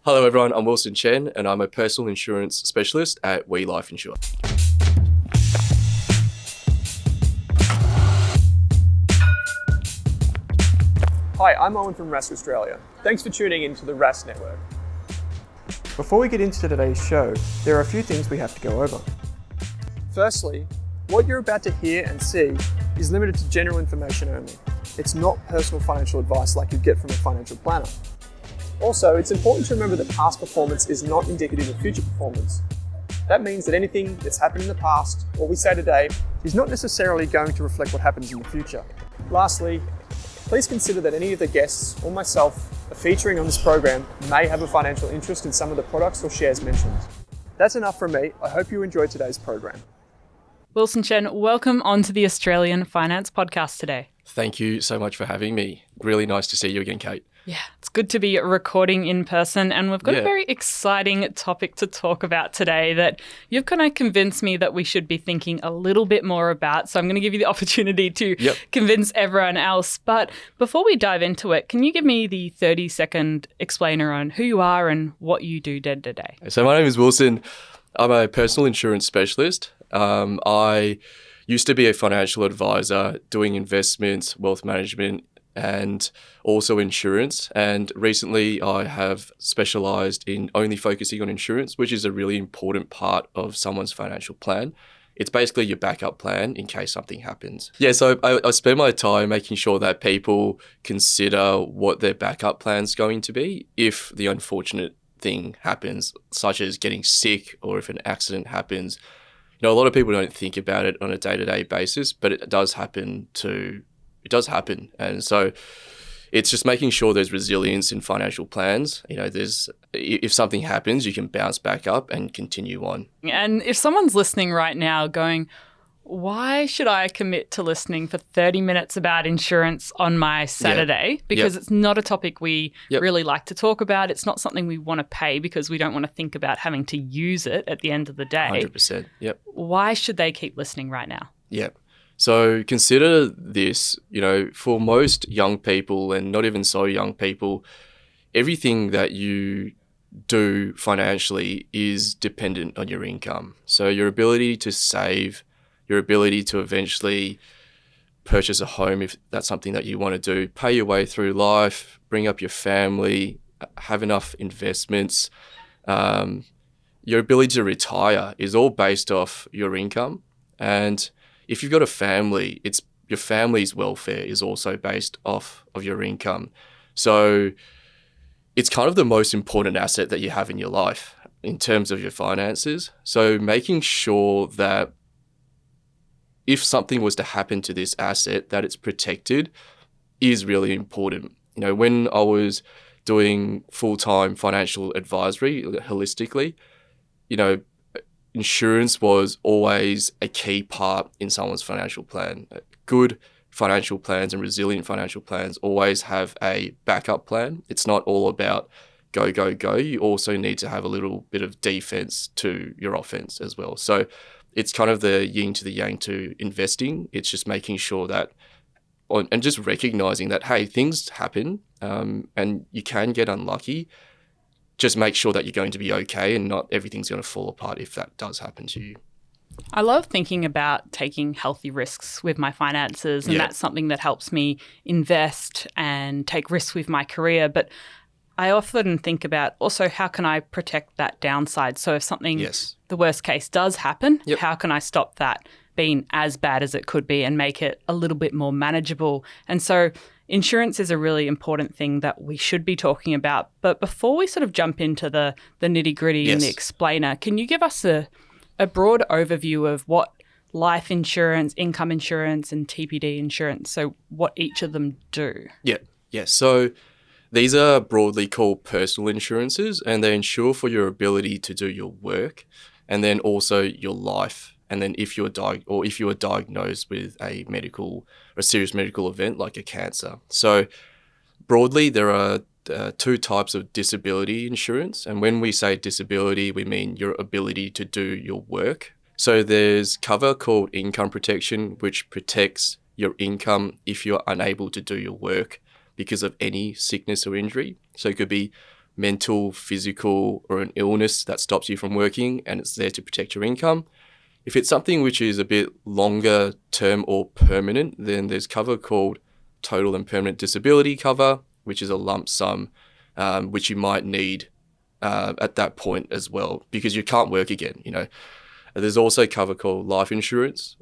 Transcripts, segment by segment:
Hello everyone, I'm Chen and I'm a personal insurance specialist at WeLifeInsure. Hi, I'm Owen from Rask Australia. Thanks for tuning in to the Rask Network. Before we get into today's show, there are a few things we have to go over. Firstly, what you're about to hear and see is limited to general information only. It's not personal financial advice like you'd get from a financial planner. Also, it's important to remember that past performance is not indicative of future performance. That means that anything that's happened in the past, or we say today, is not necessarily going to reflect what happens in the future. Lastly, please consider that any of the guests or myself are featuring on this program may have a financial interest in some of the products or shares mentioned. That's enough from me. I hope you enjoyed today's program. Chen, welcome onto the Australian Finance Podcast today. Thank you so much for having me. Really nice to see you again, Kate. Yeah, it's good to be recording in person, and we've got a very exciting topic to talk about today that you've kind of convinced me that we should be thinking a little bit more about. So I'm going to give you the opportunity to convince everyone else. But before we dive into it, can you give me the 30-second explainer on who you are and what you do day to day? So my name is Wilson. I'm a personal insurance specialist. I used to be a financial advisor doing investments, wealth management, and also insurance. And recently I have specialized in only focusing on insurance, which is a really important part of someone's financial plan. It's basically your backup plan in case something happens. Yeah, so I spend my time making sure that people consider what their backup plan's going to be if the unfortunate thing happens, such as getting sick or if an accident happens. You know, a lot of people don't think about it on a day-to-day basis, but it does happen. And so it's just making sure there's resilience in financial plans. You know, if something happens, you can bounce back up and continue on. And if someone's listening right now going, why should I commit to listening for 30 minutes about insurance on my Saturday? Because it's not a topic we really like to talk about. It's not something we want to pay because we don't want to think about having to use it at the end of the day. 100%. Yep. Why should they keep listening right now? Yep. So consider this, you know, for most young people and not even so young people, everything that you do financially is dependent on your income. So your ability to save, your ability to eventually purchase a home if that's something that you want to do, pay your way through life, bring up your family, have enough investments, your ability to retire is all based off your income. And if you've got a family, your family's welfare is also based off of your income. So it's kind of the most important asset that you have in your life in terms of your finances. So making sure that if something was to happen to this asset, that it's protected is really important. You know, when I was doing full-time financial advisory holistically, you know, insurance was always a key part in someone's financial plan. Good financial plans and resilient financial plans always have a backup plan. It's not all about go, go, go. You also need to have a little bit of defense to your offense as well. So it's kind of the yin to the yang to investing. It's just making sure that, and just recognizing that, hey, things happen and you can get unlucky. Just make sure that you're going to be okay and not everything's going to fall apart if that does happen to you. I love thinking about taking healthy risks with my finances, and that's something that helps me invest and take risks with my career. But I often think about also how can I protect that downside? So if something, the worst case does happen, how can I stop that being as bad as it could be and make it a little bit more manageable? And so insurance is a really important thing that we should be talking about. But before we sort of jump into the nitty-gritty and the explainer, can you give us a broad overview of what life insurance, income insurance, and TPD insurance, so what each of them do? Yeah. So these are broadly called personal insurances, and they insure for your ability to do your work and then also your life. And then if you are diagnosed with a serious medical event like a cancer. So broadly, there are two types of disability insurance. And when we say disability, we mean your ability to do your work. So there's cover called income protection, which protects your income if you're unable to do your work because of any sickness or injury. So it could be mental, physical, or an illness that stops you from working, and it's there to protect your income. If it's something which is a bit longer term or permanent, then there's cover called total and permanent disability cover, which is a lump sum, which you might need at that point as well, because you can't work again. There's also cover called life insurance.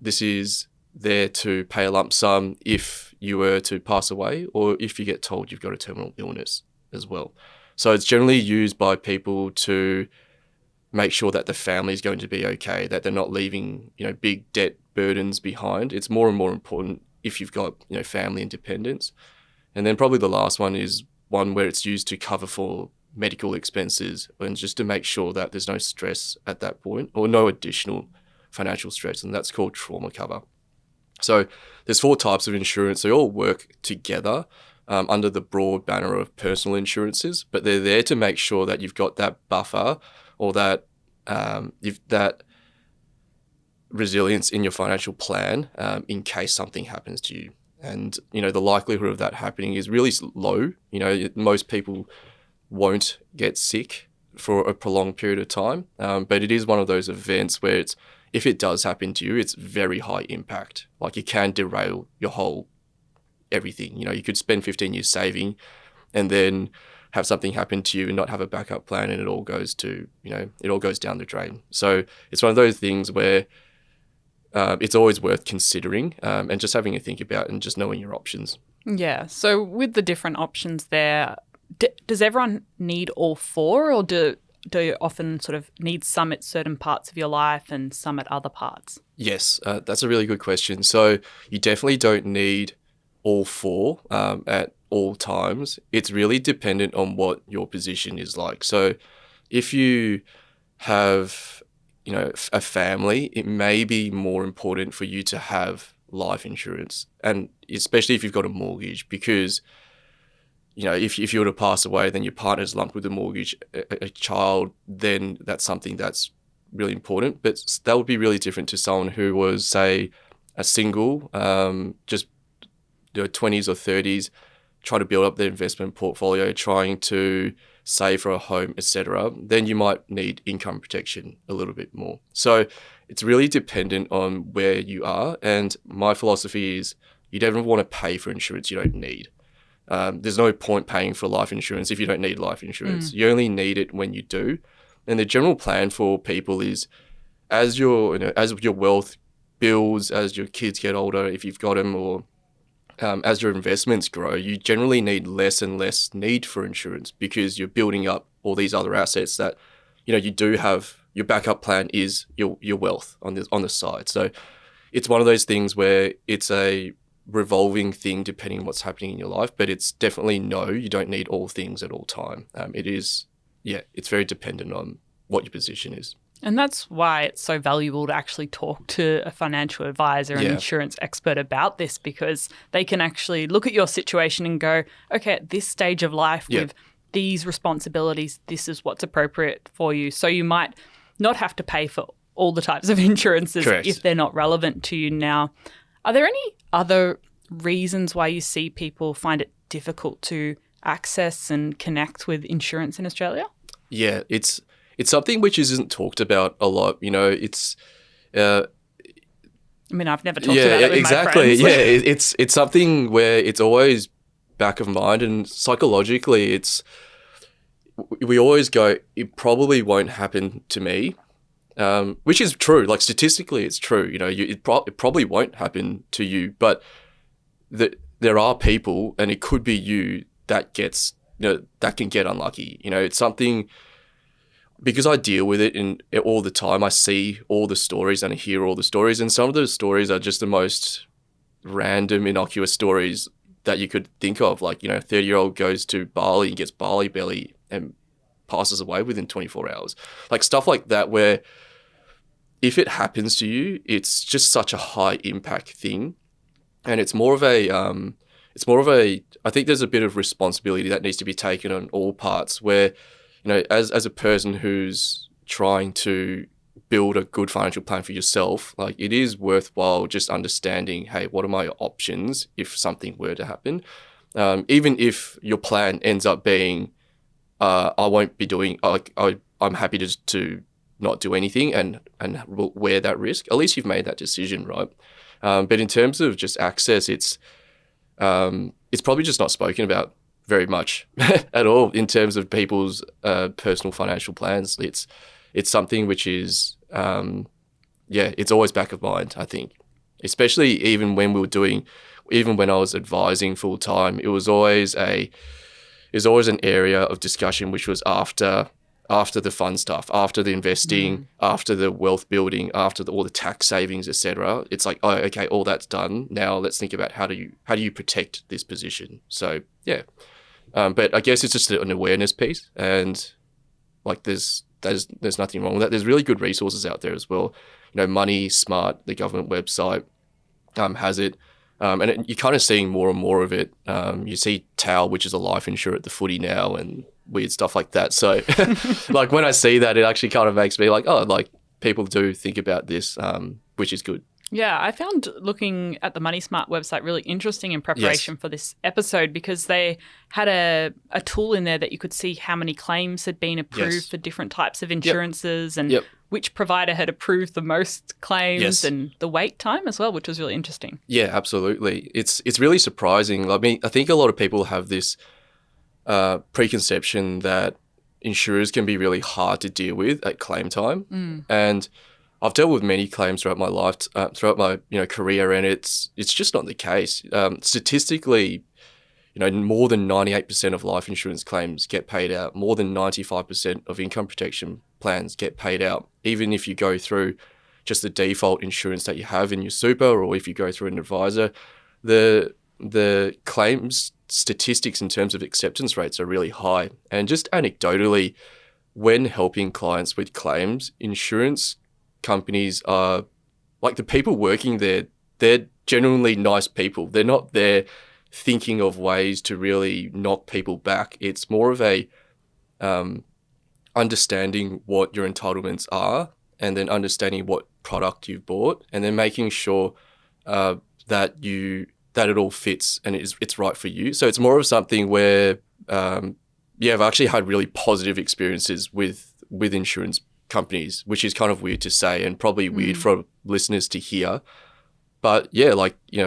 This is there to pay a lump sum if you were to pass away or if you get told you've got a terminal illness as well. So it's generally used by people to make sure that the family is going to be okay, that they're not leaving, big debt burdens behind. It's more and more important if you've got, family independence. And then probably the last one is one where it's used to cover for medical expenses and just to make sure that there's no stress at that point or no additional financial stress, and that's called trauma cover. So there's 4 types of insurance. They all work together under the broad banner of personal insurances, but they're there to make sure that you've got that buffer or that that resilience in your financial plan in case something happens to you. And, the likelihood of that happening is really low. Most people won't get sick for a prolonged period of time, but it is one of those events where if it does happen to you, it's very high impact. Like, it can derail your whole everything. You could spend 15 years saving and then have something happen to you and not have a backup plan, and it all goes down the drain. So it's one of those things where it's always worth considering and just having a think about and just knowing your options. Yeah. So with the different options there, does everyone need all 4, or do you often sort of need some at certain parts of your life and some at other parts? Yes, that's a really good question. So you definitely don't need all 4 at all times. It's really dependent on what your position is like. So if you have, a family, it may be more important for you to have life insurance, and especially if you've got a mortgage, because if you were to pass away, then your partner's lumped with the mortgage, a child, then that's something that's really important. But that would be really different to someone who was, say, a single, just 20s or 30s, trying to build up their investment portfolio, trying to save for a home, etc. Then you might need income protection a little bit more. So it's really dependent on where you are. And my philosophy is you don't want to pay for insurance you don't need. There's no point paying for life insurance if you don't need life insurance. You only need it when you do. And the general plan for people is as your wealth builds, as your kids get older, if you've got them, or as your investments grow, you generally need less and less need for insurance because you're building up all these other assets that, you do have. Your backup plan is your wealth on the side. So it's one of those things where it's a revolving thing depending on what's happening in your life, but it's definitely you don't need all things at all time. It's very dependent on what your position is. And that's why it's so valuable to actually talk to a financial advisor and insurance expert about this, because they can actually look at your situation and go, okay, at this stage of life with these responsibilities, this is what's appropriate for you. So you might not have to pay for all the types of insurances Correct. if they're not relevant to you now. Are there any other reasons why you see people find it difficult to access and connect with insurance in Australia? Yeah, it's something which isn't talked about a lot. It's. I've never talked about it with exactly. my friends. Yeah, it's something where it's always back of mind, and psychologically, we always go, it probably won't happen to me, which is true. Like, statistically, it's true. It probably won't happen to you, but there are people, and it could be you, that that can get unlucky. It's something. Because I deal with it all the time, I see all the stories and I hear all the stories, and some of those stories are just the most random, innocuous stories that you could think of. Like, a 30-year-old goes to Bali and gets Bali belly and passes away within 24 hours. Like, stuff like that, where if it happens to you, it's just such a high impact thing. And it's more of a, I think there's a bit of responsibility that needs to be taken on all parts, where as a person who's trying to build a good financial plan for yourself, like, it is worthwhile just understanding, hey, what are my options if something were to happen? Even if your plan ends up being I won't be doing. I'm happy to not do anything and wear that risk. At least you've made that decision, right? But in terms of just access, it's probably just not spoken about very much at all in terms of people's personal financial plans. It's something which is it's always back of mind, I think, especially even when I was advising full time. It was always an area of discussion which was after the fun stuff, after the investing, after the wealth building, after all the tax savings, etc. It's like, oh, okay, all that's done. Now let's think about how do you protect this position. So yeah, but I guess it's just an awareness piece, and like there's nothing wrong with that. There's really good resources out there as well. Money Smart, the government website, has it. And you're kind of seeing more and more of it. You see TAL, which is a life insurer at the footy now, and weird stuff like that. So like when I see that, it actually kind of makes me like, oh, like people do think about this, which is good. Yeah, I found looking at the Money Smart website really interesting in preparation for this episode, because they had a tool in there that you could see how many claims had been approved for different types of insurances and which provider had approved the most claims and the wait time as well, which was really interesting. Yeah, absolutely. It's really surprising. I mean, I think a lot of people have this preconception that insurers can be really hard to deal with at claim time. And I've dealt with many claims throughout my life, throughout my career, and it's just not the case. Statistically, more than 98% of life insurance claims get paid out. More than 95% of income protection plans get paid out, even if you go through just the default insurance that you have in your super, or if you go through an advisor. The claims statistics in terms of acceptance rates are really high. And just anecdotally, when helping clients with claims, insurance companies are like, the people working there, they're genuinely nice people. They're not there thinking of ways to really knock people back. It's more of a understanding what your entitlements are, and then understanding what product you've bought, and then making sure that it all fits and it's right for you. So it's more of something where I've actually had really positive experiences with insurance companies, which is kind of weird to say and probably weird for listeners to hear. But yeah,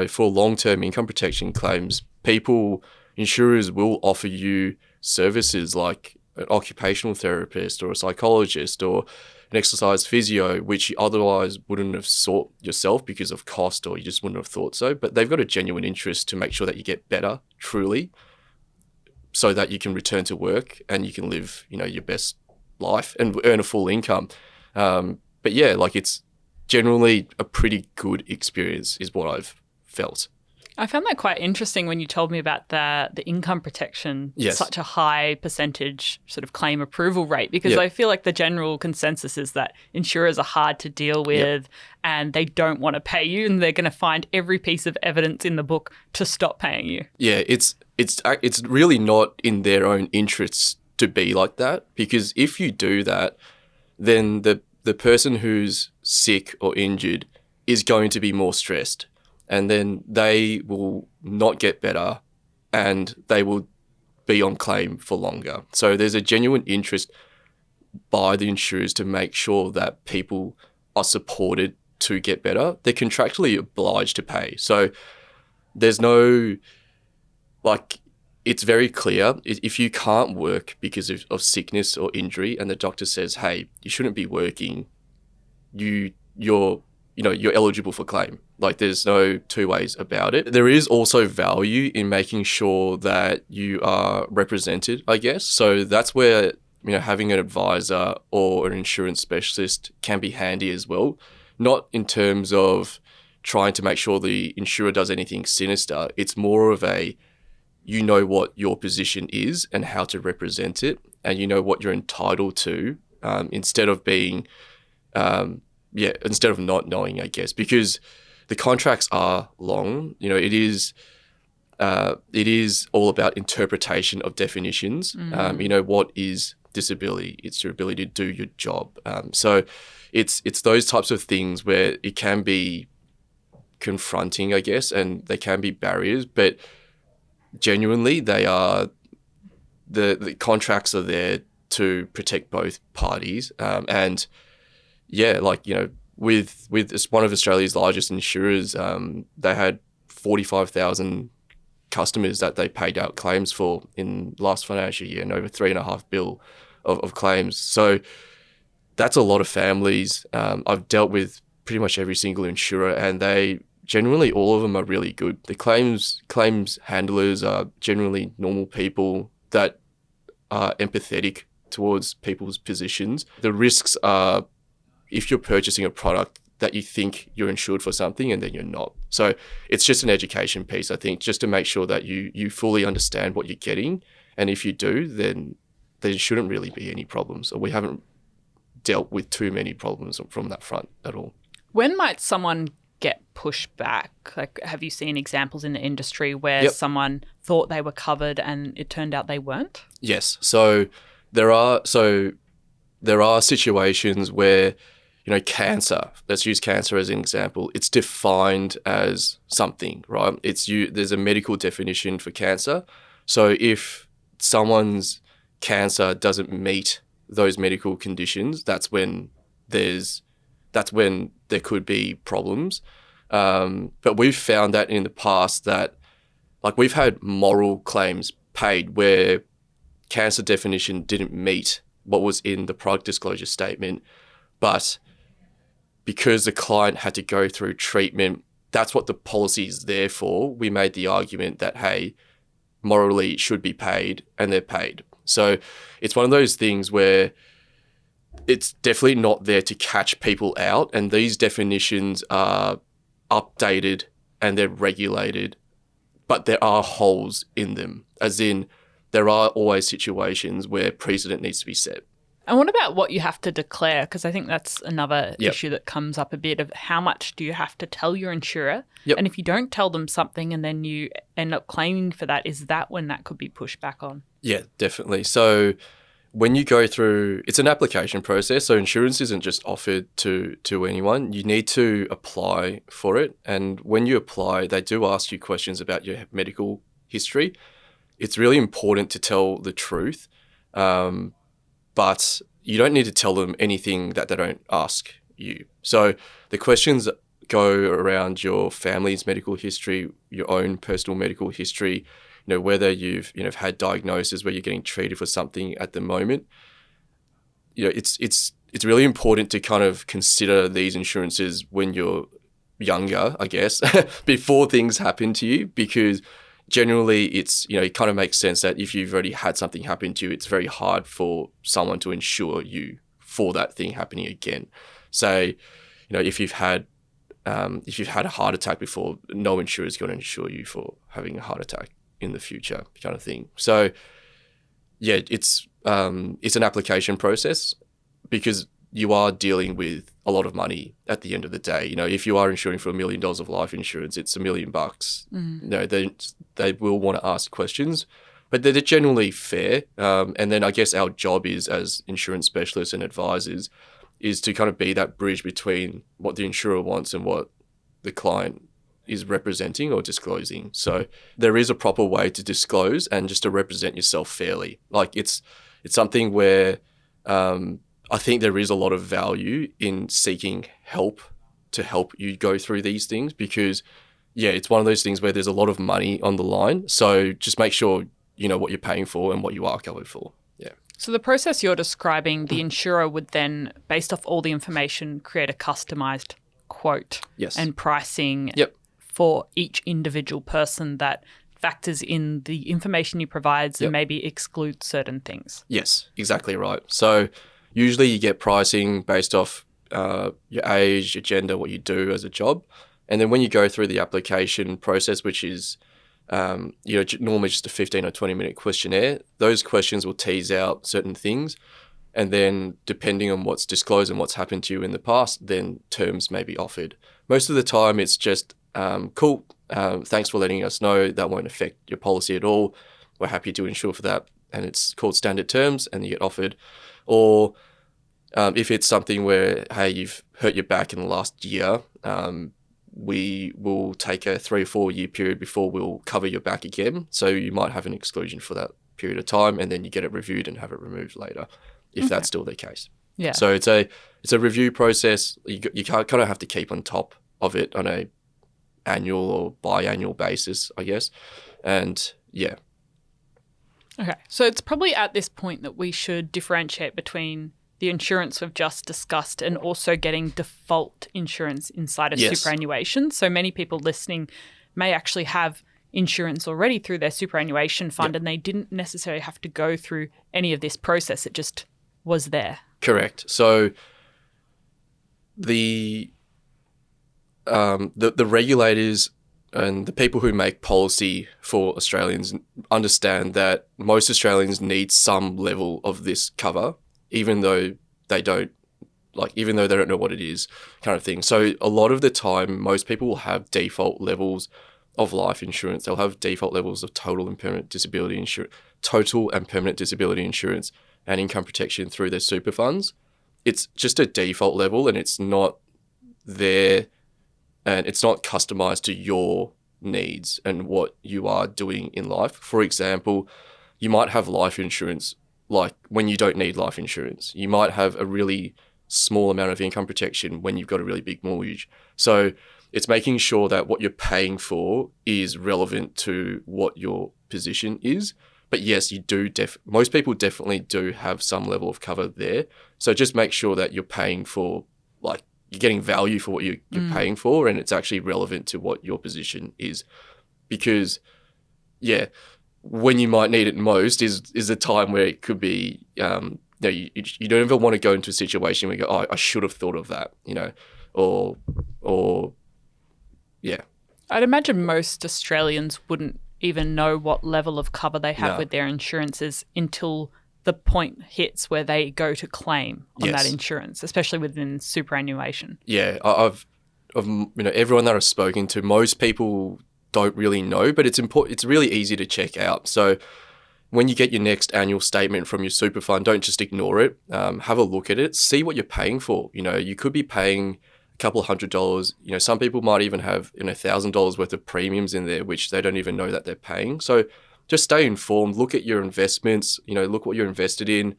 for long-term income protection claims, insurers will offer you services like an occupational therapist or a psychologist or an exercise physio, which you otherwise wouldn't have sought yourself because of cost, or you just wouldn't have thought so. But they've got a genuine interest to make sure that you get better, truly, so that you can return to work and you can live, your best life and earn a full income. But yeah, it's generally a pretty good experience is what I've felt. I found that quite interesting when you told me about the income protection, such a high percentage sort of claim approval rate, because I feel like the general consensus is that insurers are hard to deal with and they don't want to pay you, and they're going to find every piece of evidence in the book to stop paying you. Yeah, it's really not in their own interests to be like that, because if you do that, then the person who's sick or injured is going to be more stressed, and then they will not get better and they will be on claim for longer. So there's a genuine interest by the insurers to make sure that people are supported to get better. They're contractually obliged to pay. So there's no, it's very clear. If you can't work because of sickness or injury and the doctor says, hey, you shouldn't be working, you're eligible for claim. There's no two ways about it. There is also value in making sure that you are represented, I guess. So that's where, having an advisor or an insurance specialist can be handy as well. Not in terms of trying to make sure the insurer does anything sinister. It's more of what your position is and how to represent it, and what you're entitled to, instead of being, instead of not knowing, I guess, because the contracts are long. It is all about interpretation of definitions. What is disability? It's your ability to do your job. So it's those types of things where it can be confronting, I guess, and there can be barriers, but genuinely they are the contracts are there to protect both parties. And yeah, like, you know, with one of Australia's largest insurers, they had 45,000 customers that they paid out claims for in last financial year, and over $3.5 billion of claims. So that's a lot of families. I've dealt with pretty much every single insurer, and they generally, all of them are really good. The claims handlers are generally normal people that are empathetic towards people's positions. The risks are if you're purchasing a product that you think you're insured for something and then you're not. So it's just an education piece, I think, just to make sure that you fully understand what you're getting. And if you do, then there shouldn't really be any problems. Or we haven't dealt with too many problems from that front at all. When might someone get pushed back? Like, have you seen examples in the industry where Yep. someone thought they were covered and it turned out they weren't? Yes. So there are situations where, you know, cancer, let's use cancer as an example. It's defined as something, right? There's a medical definition for cancer. So if someone's cancer doesn't meet those medical conditions, that's when there could be problems. But we've found that in the past that, like, we've had moral claims paid where cancer definition didn't meet what was in the product disclosure statement, but because the client had to go through treatment, that's what the policy is there for. We made the argument that, hey, morally it should be paid, and they're paid. So it's one of those things where it's definitely not there to catch people out, and these definitions are updated and they're regulated, but there are holes in them, as in there are always situations where precedent needs to be set. And what about what you have to declare? Because I think that's another Yep. issue that comes up a bit of how much do you have to tell your insurer? Yep. And if you don't tell them something and then you end up claiming for that, is that when that could be pushed back on? Yeah, definitely. So when you go through, it's an application process. So insurance isn't just offered to anyone. You need to apply for it. And when you apply, they do ask you questions about your medical history. It's really important to tell the truth. But you don't need to tell them anything that they don't ask you. So the questions go around your family's medical history, your own personal medical history, you know, whether you've had diagnosis, where you're getting treated for something at the moment. You know, it's really important to kind of consider these insurances when you're younger, I guess, before things happen to you, because generally it kind of makes sense that if you've already had something happen to you, it's very hard for someone to insure you for that thing happening again. Say, if you've had a heart attack before, no insurer is going to insure you for having a heart attack in the future, kind of thing. So yeah, it's an application process because you are dealing with a lot of money at the end of the day. If you are insuring for $1 million of life insurance, it's $1 million. They will want to ask questions, but they're generally fair. And then I guess our job is, as insurance specialists and advisors, is to kind of be that bridge between what the insurer wants and what the client is representing or disclosing. So there is a proper way to disclose and just to represent yourself fairly. Like it's something where I think there is a lot of value in seeking help to help you go through these things because, yeah, it's one of those things where there's a lot of money on the line. So just make sure you know what you're paying for and what you are covered for. Yeah. So the process you're describing, the insurer would then, based off all the information, create a customized quote and pricing for each individual person that factors in the information you provide and maybe excludes certain things. Yes, exactly right. So usually you get pricing based off your age, your gender, what you do as a job. And then when you go through the application process, which is normally just a 15 or 20 minute questionnaire, those questions will tease out certain things. And then depending on what's disclosed and what's happened to you in the past, then terms may be offered. Most of the time it's just, cool, thanks for letting us know. That won't affect your policy at all. We're happy to insure for that. And it's called standard terms and you get offered. Or if it's something where, hey, you've hurt your back in the last year, we will take a 3 or 4 year period before we'll cover your back again. So you might have an exclusion for that period of time, and then you get it reviewed and have it removed later, if that's still the case. Yeah. So it's a review process. You kind of have to keep on top of it on a annual or biannual basis, I guess. And yeah. Okay. So it's probably at this point that we should differentiate between the insurance we've just discussed and also getting default insurance inside of superannuation. So many people listening may actually have insurance already through their superannuation fund and they didn't necessarily have to go through any of this process. It just was there. Correct. So the regulators and the people who make policy for Australians understand that most Australians need some level of this cover, even though they don't know what it is, kind of thing. So a lot of the time, most people will have default levels of life insurance. They'll have default levels of total and permanent disability insurance and income protection through their super funds. It's just a default level, and it's not there, and it's not customized to your needs and what you are doing in life. For example, you might have life insurance like when you don't need life insurance. You might have a really small amount of income protection when you've got a really big mortgage. So it's making sure that what you're paying for is relevant to what your position is. But yes, you do. Most people definitely do have some level of cover there. So just make sure that you're paying for, like, you're getting value for what you're paying for, and it's actually relevant to what your position is. Because, yeah, when you might need it most is a time where it could be, you don't ever want to go into a situation where you go, oh, I should have thought of that, or yeah. I'd imagine most Australians wouldn't even know what level of cover they have with their insurances until the point hits where they go to claim on that insurance, especially within superannuation. Yeah, I've everyone that I've spoken to, most people don't really know, but it's important. It's really easy to check out. So when you get your next annual statement from your super fund, don't just ignore it. Have a look at it. See what you're paying for. You could be paying a couple of $100. Some people might even have $1,000 worth of premiums in there, which they don't even know that they're paying. So just stay informed. Look at your investments. Look what you're invested in.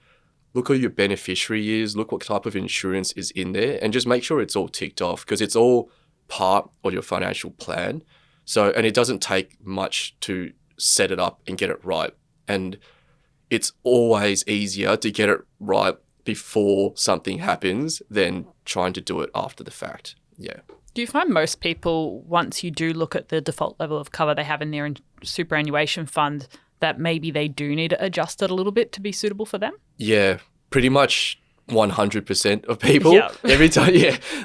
Look who your beneficiary is. Look what type of insurance is in there, and just make sure it's all ticked off, because it's all part of your financial plan. So, and it doesn't take much to set it up and get it right. And it's always easier to get it right before something happens than trying to do it after the fact. Yeah. Do you find most people, once you do look at the default level of cover they have in their superannuation fund, that maybe they do need to adjust it a little bit to be suitable for them? Yeah, pretty much 100% of people. Yeah. Every time,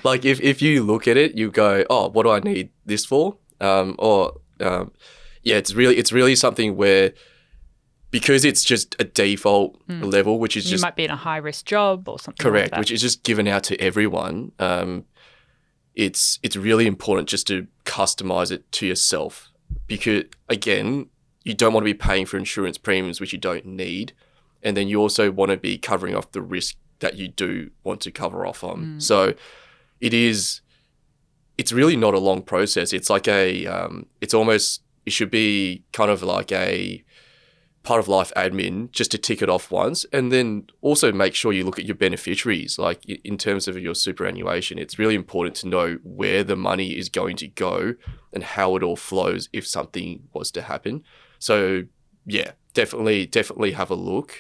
like if you look at it, you go, oh, what do I need this for? It's really something where, because it's just a default level, which is you might be in a high risk job or something. Correct, like that. Which is just given out to everyone. It's really important just to customize it to yourself, because again, you don't want to be paying for insurance premiums which you don't need, and then you also want to be covering off the risk that you do want to cover off on. So it's really not a long process. It's like it should be kind of like a part of life admin, just to tick it off once, and then also make sure you look at your beneficiaries. Like in terms of your superannuation, it's really important to know where the money is going to go and how it all flows if something was to happen. So yeah, definitely have a look.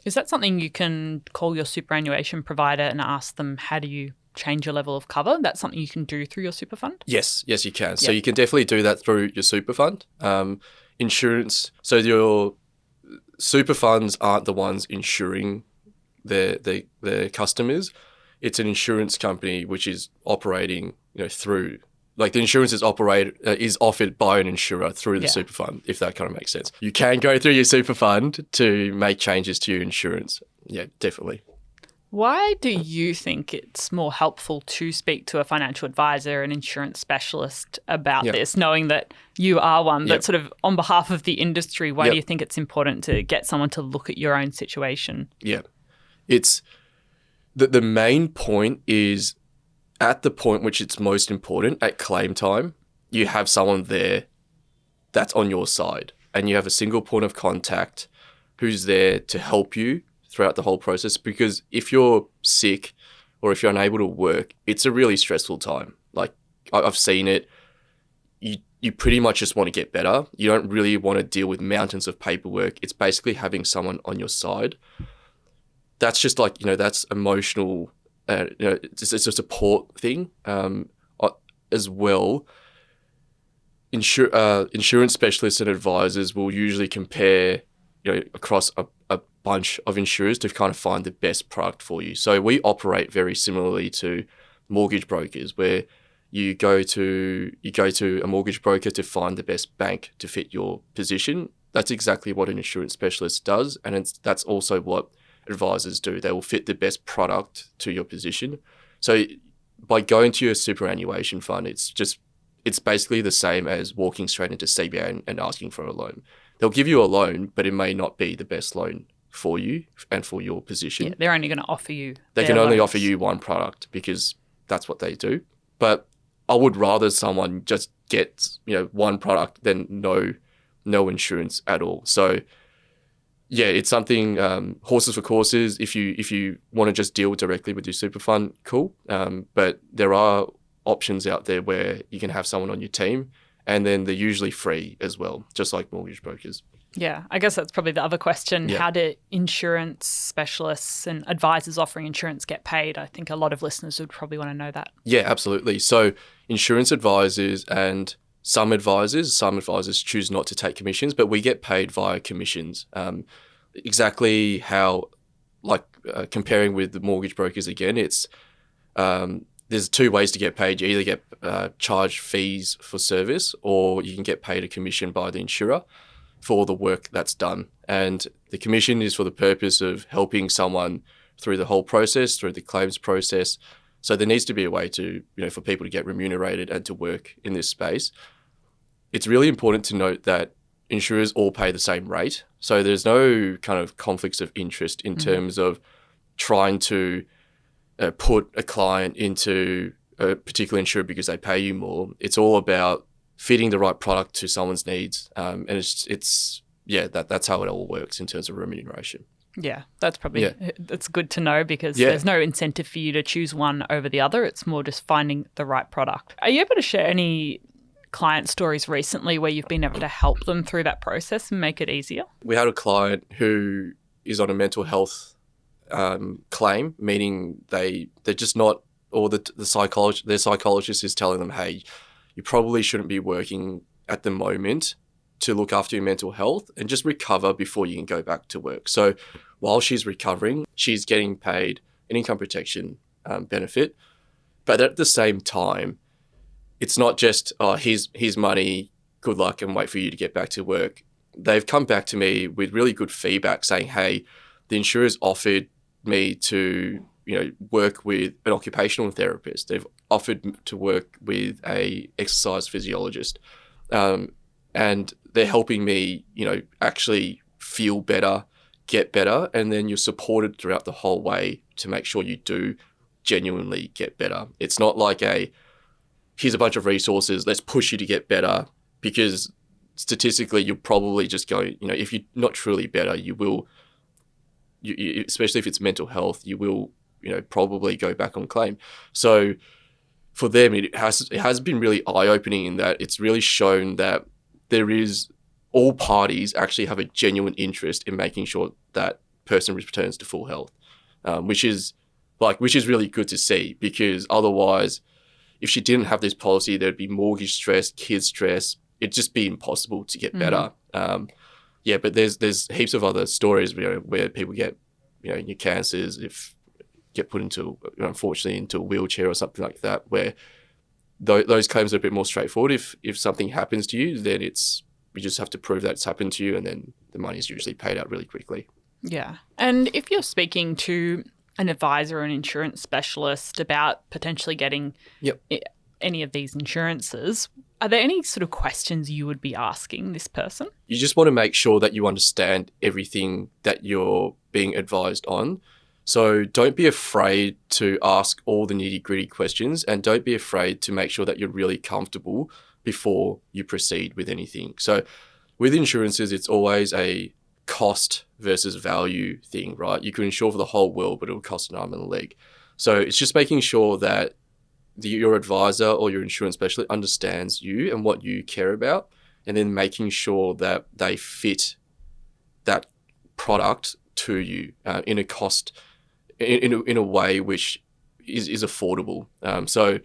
Is that something you can call your superannuation provider and ask them, how do you change your level of cover? That's something you can do through your super fund? Yes, you can. Yep. So you can definitely do that through your super fund. Insurance, so your super funds aren't the ones insuring their customers. It's an insurance company which is operating, through, like, the insurance is offered by an insurer through the super fund, if that kind of makes sense. You can go through your super fund to make changes to your insurance. Yeah, definitely. Why do you think it's more helpful to speak to a financial advisor, an insurance specialist about this, knowing that you are one, but sort of on behalf of the industry, why do you think it's important to get someone to look at your own situation? Yeah. It's the main point is, at the point which it's most important, at claim time, you have someone there that's on your side, and you have a single point of contact who's there to help you throughout the whole process. Because if you're sick or if you're unable to work, it's a really stressful time. Like I've seen it. You pretty much just want to get better. You don't really want to deal with mountains of paperwork. It's basically having someone on your side. That's just like, that's emotional. It's a support thing as well. Insurance specialists and advisors will usually compare, across a bunch of insurers to kind of find the best product for you. So we operate very similarly to mortgage brokers, where you go to a mortgage broker to find the best bank to fit your position. That's exactly what an insurance specialist does, and that's also what advisors do. They will fit the best product to your position. So by going to your superannuation fund, it's basically the same as walking straight into CBA and asking for a loan. They'll give you a loan, but it may not be the best loan for you and for your position. Yeah, they're only going to offer you. They can only offer you one product because that's what they do. But I would rather someone just get one product than no insurance at all. So yeah, it's something, horses for courses. If you want to just deal directly with your super fund, cool. But there are options out there where you can have someone on your team, and then they're usually free as well, just like mortgage brokers. Yeah, I guess that's probably the other question. Yeah. How do insurance specialists and advisors offering insurance get paid? I think a lot of listeners would probably want to know that. Yeah, absolutely. So insurance advisors and some advisors choose not to take commissions, but we get paid via commissions. Exactly how, comparing with the mortgage brokers again, it's there's two ways to get paid. You either get charged fees for service, or you can get paid a commission by the insurer for the work that's done. And the commission is for the purpose of helping someone through the whole process, through the claims process. So there needs to be a way to, for people to get remunerated and to work in this space. It's really important to note that insurers all pay the same rate. So there's no kind of conflicts of interest in terms of trying to put a client into a particular insurer because they pay you more. It's all about fitting the right product to someone's needs. And that's how it all works in terms of remuneration. Yeah, that's probably, that's good to know, because there's no incentive for you to choose one over the other. It's more just finding the right product. Are you able to share any client stories recently where you've been able to help them through that process and make it easier? We had a client who is on a mental health claim, meaning they're just not, or their psychologist is telling them, hey, you probably shouldn't be working at the moment to look after your mental health and just recover before you can go back to work. So while she's recovering, she's getting paid an income protection benefit. But at the same time, it's not just, here's money, good luck, and wait for you to get back to work. They've come back to me with really good feedback saying, hey, the insurers offered me to work with an occupational therapist. They've offered to work with a exercise physiologist, and they're helping me, actually feel better, get better, and then you're supported throughout the whole way to make sure you do genuinely get better. It's not like here's a bunch of resources, let's push you to get better, because statistically you'll probably just go, if you're not truly better, you will, especially if it's mental health, you will, probably go back on claim. So for them, it has been really eye-opening in that it's really shown that all parties actually have a genuine interest in making sure that person returns to full health, which is really good to see, because otherwise, if she didn't have this policy, there'd be mortgage stress, kids stress. It'd just be impossible to get better. But there's heaps of other stories where people get, your cancers, if get put into, unfortunately, into a wheelchair or something like that, where those claims are a bit more straightforward. If something happens to you, then you just have to prove that it's happened to you, and then the money is usually paid out really quickly. Yeah. And if you're speaking to an advisor or an insurance specialist about potentially getting any of these insurances, are there any sort of questions you would be asking this person? You just want to make sure that you understand everything that you're being advised on. So don't be afraid to ask all the nitty-gritty questions, and don't be afraid to make sure that you're really comfortable before you proceed with anything. So with insurances, it's always a cost versus value thing, right? You could insure for the whole world, but it would cost an arm and a leg. So it's just making sure that your advisor or your insurance specialist understands you and what you care about, and then making sure that they fit that product to you in a cost, in a way which is affordable. So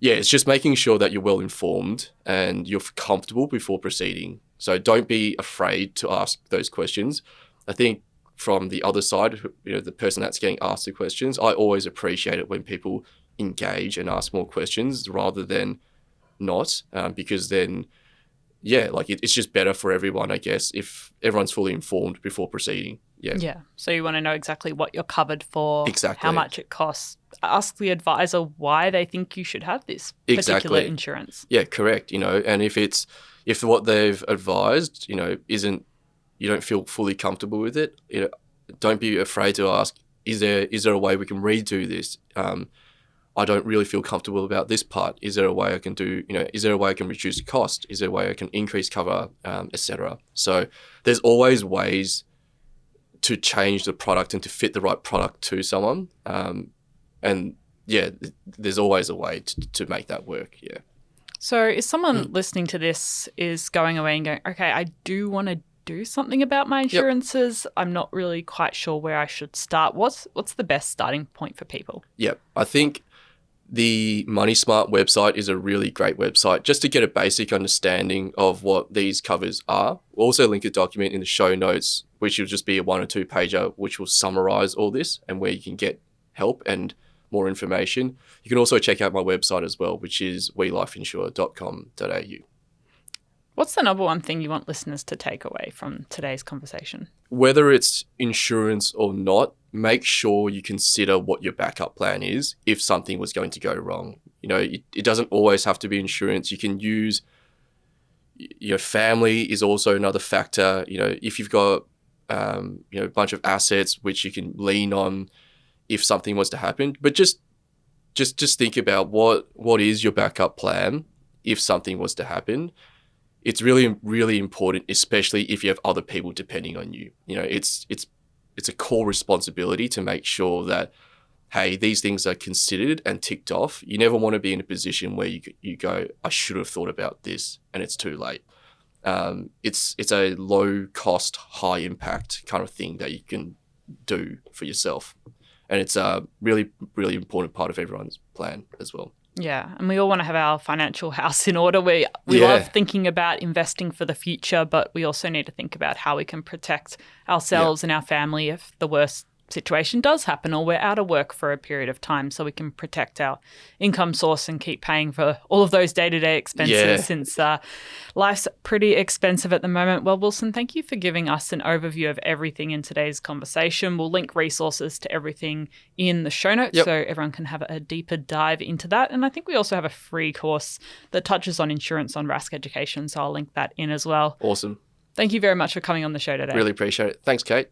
yeah, it's just making sure that you're well informed and you're comfortable before proceeding. So don't be afraid to ask those questions. I think from the other side, the person that's getting asked the questions, I always appreciate it when people engage and ask more questions rather than not, because then, yeah, like it's just better for everyone, I guess, if everyone's fully informed before proceeding. Yeah. Yeah. So you want to know exactly what you're covered for, exactly, how much it costs. Ask the advisor why they think you should have this particular insurance. Yeah, correct. And if what they've advised, isn't, you don't feel fully comfortable with it, don't be afraid to ask, is there a way we can redo this? I don't really feel comfortable about this part. Is there a way I can do, is there a way I can reduce cost? Is there a way I can increase cover, etc.? So there's always ways to change the product and to fit the right product to someone. And yeah, there's always a way to make that work. Yeah. So if someone listening to this is going away and going, okay, I do want to do something about my insurances. Yep. I'm not really quite sure where I should start. What's the best starting point for people? Yeah, I think the Money Smart website is a really great website just to get a basic understanding of what these covers are. We'll also link a document in the show notes, which will just be a 1 or 2 pager, which will summarize all this and where you can get help and more information. You can also check out my website as well, which is WeLifeInsure.com.au. What's the number one thing you want listeners to take away from today's conversation? Whether it's insurance or not, make sure you consider what your backup plan is if something was going to go wrong. It doesn't always have to be insurance. You can use your family is also another factor. If you've got a bunch of assets which you can lean on if something was to happen. But just think about what is your backup plan if something was to happen. It's really, really important, especially if you have other people depending on you. It's a core responsibility to make sure that, hey, these things are considered and ticked off. You never want to be in a position where you go, I should have thought about this, and it's too late. It's a low cost, high impact kind of thing that you can do for yourself. And it's a really, really important part of everyone's plan as well. Yeah, and we all want to have our financial house in order. We love thinking about investing for the future, but we also need to think about how we can protect ourselves and our family if the worst situation does happen or we're out of work for a period of time, so we can protect our income source and keep paying for all of those day-to-day expenses since life's pretty expensive at the moment. Well, Wilson, thank you for giving us an overview of everything in today's conversation. We'll link resources to everything in the show notes so everyone can have a deeper dive into that. And I think we also have a free course that touches on insurance on Rask Education, so I'll link that in as well. Awesome. Thank you very much for coming on the show today. Really appreciate it. Thanks, Kate.